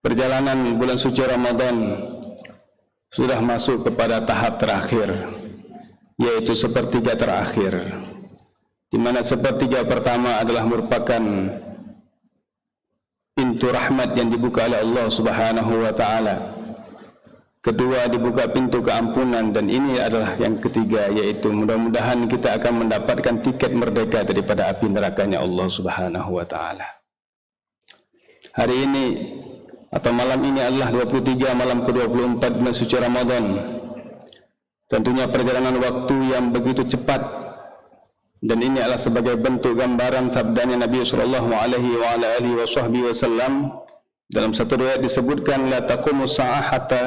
perjalanan bulan suci Ramadan sudah masuk kepada tahap terakhir, yaitu sepertiga terakhir, di mana sepertiga pertama adalah merupakan pintu rahmat yang dibuka oleh Allah Subhanahu wa taala. Kedua, dibuka pintu keampunan, dan ini adalah yang ketiga, yaitu mudah-mudahan kita akan mendapatkan tiket merdeka daripada api nerakanya Allah Subhanahu wa taala. Hari ini atau malam ini adalah 23 malam ke-24 bulan suci Ramadan. Tentunya perjalanan waktu yang begitu cepat, dan ini adalah sebagai bentuk gambaran sabdanya Nabi sallallahu alaihi wasallam. Dalam satu riwayat disebutkan, la taqumu sa'ah hatta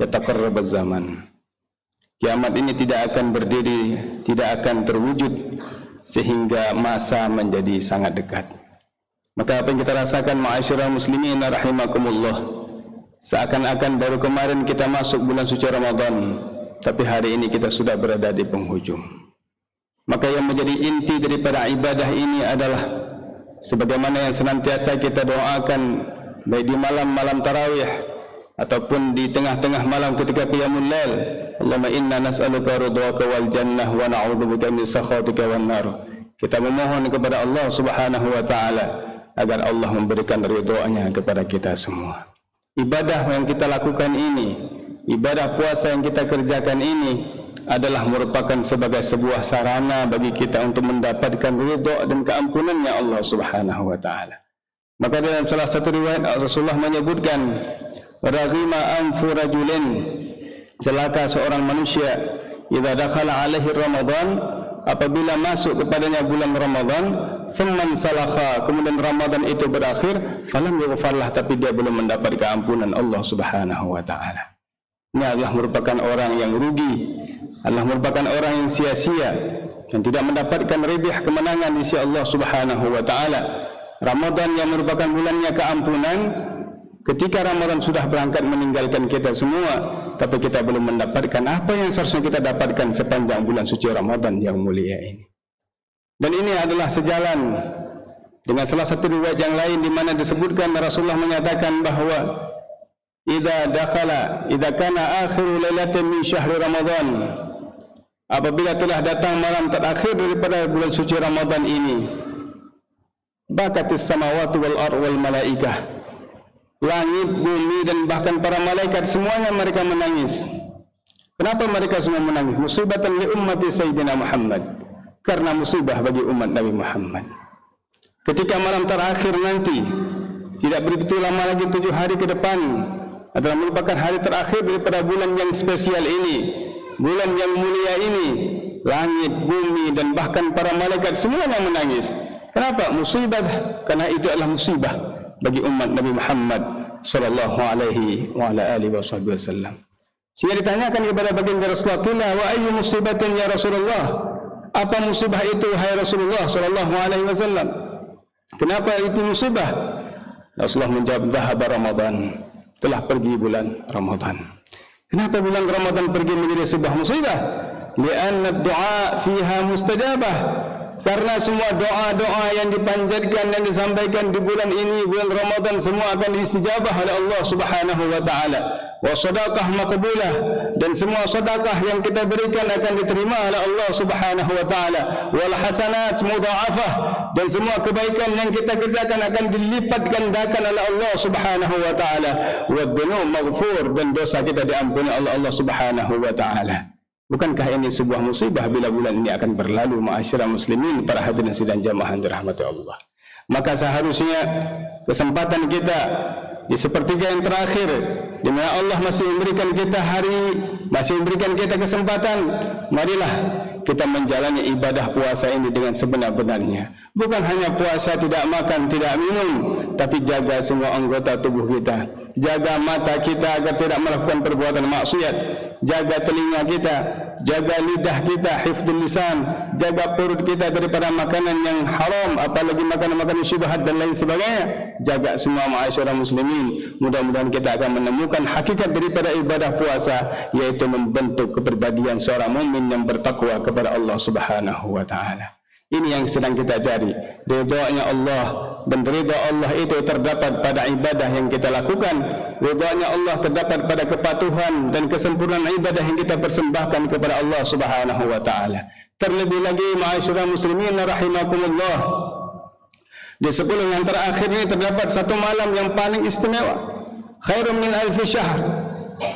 yataqarrab az-zaman. Kiamat ini tidak akan berdiri, tidak akan terwujud sehingga masa menjadi sangat dekat. Maka apa yang kita rasakan, ma'asyiral muslimin rahimakumullah, seakan-akan baru kemarin kita masuk bulan suci Ramadan, tapi hari ini kita sudah berada di penghujung. Maka yang menjadi inti daripada ibadah ini adalah sebagaimana yang senantiasa kita doakan, baik di malam-malam tarawih ataupun di tengah-tengah malam ketika qiyamul lail. Allahumma inna nas'aluka ridwaka wal jannah wa na'udzubika min sakhatika wan nar. Kita memohon kepada Allah Subhanahu wa taala agar Allah memberikan ridha-Nya kepada kita semua. Ibadah yang kita lakukan ini, ibadah puasa yang kita kerjakan ini adalah merupakan sebagai sebuah sarana bagi kita untuk mendapatkan ridha dan keampunannya Allah Subhanahu wa taala. Maka dalam salah satu riwayat Rasulullah menyebutkan, raghima anfu rajulin, celaka seorang manusia, idza dakhala alaihi Ramadan, apabila masuk kepadanya bulan Ramadan, thumman salakha, kemudian Ramadan itu berakhir, falam yughfarlah, tapi dia belum mendapat keampunan Allah Subhanahu wa taala. Ini adalah merupakan orang yang rugi, adalah merupakan orang yang sia-sia, yang tidak mendapatkan ribih kemenangan di sisi Allah Subhanahu wa taala. Ramadan yang merupakan bulannya keampunan, ketika Ramadan sudah berangkat meninggalkan kita semua, tapi kita belum mendapatkan apa yang seharusnya kita dapatkan sepanjang bulan suci Ramadan yang mulia ini. Dan ini adalah sejalan dengan salah satu riwayat yang lain di mana disebutkan Rasulullah menyatakan bahawa idza kana akhiru lailatin min syahri Ramadan, apabila telah datang malam terakhir daripada bulan suci Ramadan ini, bakatis samawati wal ardh wal malaikah, langit, bumi dan bahkan para malaikat semuanya mereka menangis. Kenapa mereka semua menangis? Musibatan li ummati Sayyidina Muhammad, karena musibah bagi umat Nabi Muhammad. Ketika malam terakhir nanti, tidak begitu lama lagi, 7 hari ke depan, adalah merupakan hari terakhir daripada bulan yang spesial ini, bulan yang mulia ini. Langit, bumi dan bahkan para malaikat semuanya menangis. Kenapa? Musibah, karena itu adalah musibah bagi umat Nabi Muhammad sallallahu alaihi wasallam. Sehingga ditanyakan kepada baginda Rasulullah, wa ayyu musibatin ya Rasulullah? Apa musibah itu wahai Rasulullah sallallahu alaihi wasallam? Kenapa itu musibah? Rasulullah menjawab, dhahaba Ramadan, telah pergi bulan Ramadan. Kenapa bulan Ramadan pergi menjadi sebuah musibah? Li'anna ad-du'a fiha mustajabah, karena semua doa-doa yang dipanjatkan dan disampaikan di bulan ini, bulan Ramadan, semua akan diistijabah oleh Allah Subhanahu wa taala. Wa shadaqah maqbulah, dan semua sedekah yang kita berikan akan diterima oleh Allah Subhanahu wa taala. Wal hasanat mudha'afah, dan semua kebaikan yang kita kerjakan akan dilipat gandakan oleh Allah Subhanahu wa taala. Wad dunub maghfur, dan dosa kita diampuni oleh Allah Subhanahu wa taala. Bukankah ini sebuah musibah bila bulan ini akan berlalu, ma'asyiral muslimin, para hadirin sidang jamaah yang dirahmati Allah? Maka seharusnya kesempatan kita di sepertiga yang terakhir, di mana Allah masih memberikan kita hari, masih memberikan kita kesempatan, marilah kita menjalani ibadah puasa ini dengan sebenar-benarnya. Bukan hanya puasa tidak makan, tidak minum, tapi jaga semua anggota tubuh kita. Jaga mata kita agar tidak melakukan perbuatan maksiat. Jaga telinga kita, jaga lidah kita, hifdzul lisan, jaga perut kita daripada makanan yang haram, apalagi makanan-makanan syubhat dan lain sebagainya. Jaga semua, ma'asyiral muslimin. Mudah-mudahan kita akan menemukan hakikat daripada ibadah puasa, yaitu membentuk kepribadian seorang mukmin yang bertakwa kepada Allah Subhanahu wa taala. Ini yang sedang kita cari, ridha-Nya Allah, dan ridha Allah itu terdapat pada ibadah yang kita lakukan. Ridha-Nya Allah terdapat pada kepatuhan dan kesempurnaan ibadah yang kita persembahkan kepada Allah Subhanahu wa taala. Terlebih lagi ma'asyiral muslimin rahimakumullah, di 10 yang terakhir ini terdapat satu malam yang paling istimewa, khairun min alfi syahr.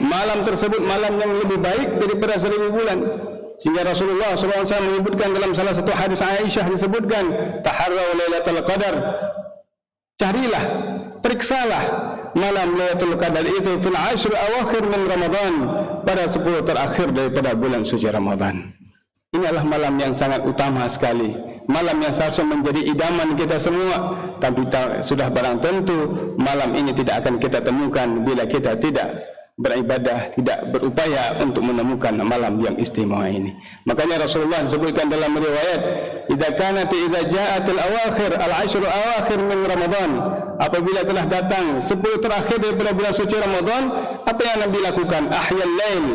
Malam tersebut malam yang lebih baik daripada 1000 bulan. Sehingga Rasulullah SAW menyebutkan dalam salah satu hadis Aisyah, disebutkan, taharraw lailatul qadar, carilah, periksalah malam Lailatul Qadar itu fil ashr awakhir min Ramadan, pada 10 terakhir daripada bulan suci Ramadan. Ini adalah malam yang sangat utama sekali, malam yang seharusnya menjadi idaman kita semua. Tapi sudah barang tentu malam ini tidak akan kita temukan bila kita tidak beribadah, tidak berupaya untuk menemukan malam yang istimewa ini. Makanya Rasulullah disebutkan dalam riwayat, idza ja'atil awakhir al-ashr awakhir min Ramadan, apabila telah datang 10 terakhir daripada bulan suci Ramadan, apa yang Nabi lakukan? Ahyal lail,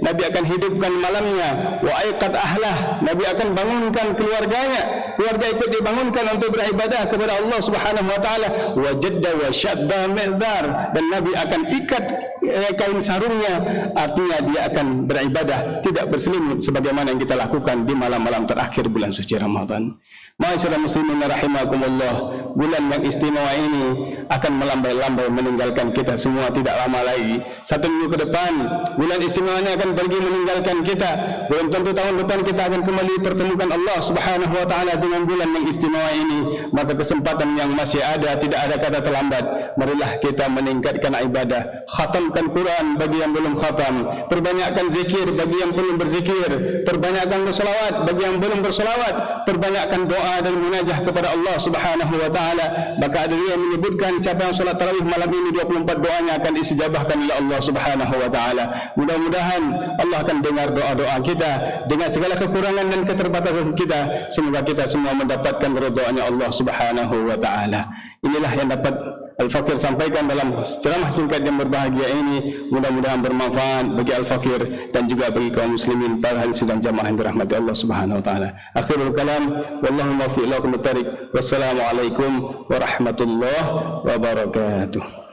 Nabi akan hidupkan malamnya. Wa aiqad ahlah, Nabi akan bangunkan keluarganya, keluarga ikut dibangunkan untuk beribadah kepada Allah Subhanahu wa taala. Wa jadda wa shadda mi'dar, dan Nabi akan ikat kain sarungnya, artinya dia akan beribadah tidak berselimut sebagaimana yang kita lakukan di malam-malam terakhir bulan suci Ramadan. Ma'asyiral muslimin rahimakumullah, bulan yang istimewa ini akan melambai-lambai meninggalkan kita semua tidak lama lagi. 1 minggu ke depan bulan istimewa ini akan pergi meninggalkan kita. Belum tentu tahun depan kita akan kembali pertemukan Allah Subhanahu wa taala dengan bulan yang istimewa ini. Maka kesempatan yang masih ada, tidak ada kata terlambat. Marilah kita meningkatkan ibadah, khatamkan Quran bagi yang belum khatam, perbanyakkan zikir bagi yang belum berzikir, perbanyakkan berselawat bagi yang belum berselawat, perbanyakkan doa dan munajah kepada Allah Subhanahu wa taala. Maka ada yang menyebutkan siapa yang salat tarawih malam ini 24 doanya akan disejabahkan oleh Allah Subhanahu wa taala. Mudah-mudahan Allah akan dengar doa-doa kita dengan segala kekurangan dan keterbatasan kita. Semoga kita semua mendapatkan ridha-Nya Allah Subhanahu wa taala. Inilah yang dapat Al-Fakir sampaikan dalam ceramah singkat yang berbahagia ini. Mudah-mudahan bermanfaat bagi Al-Fakir dan juga bagi kaum muslimin para hadirin dan jamaah yang dirahmati Allah Subhanahu wa taala. Akhirul kalam, wallahu muwaffiq ila aqwamit thariq. Wassalamualaikum warahmatullahi wabarakatuh.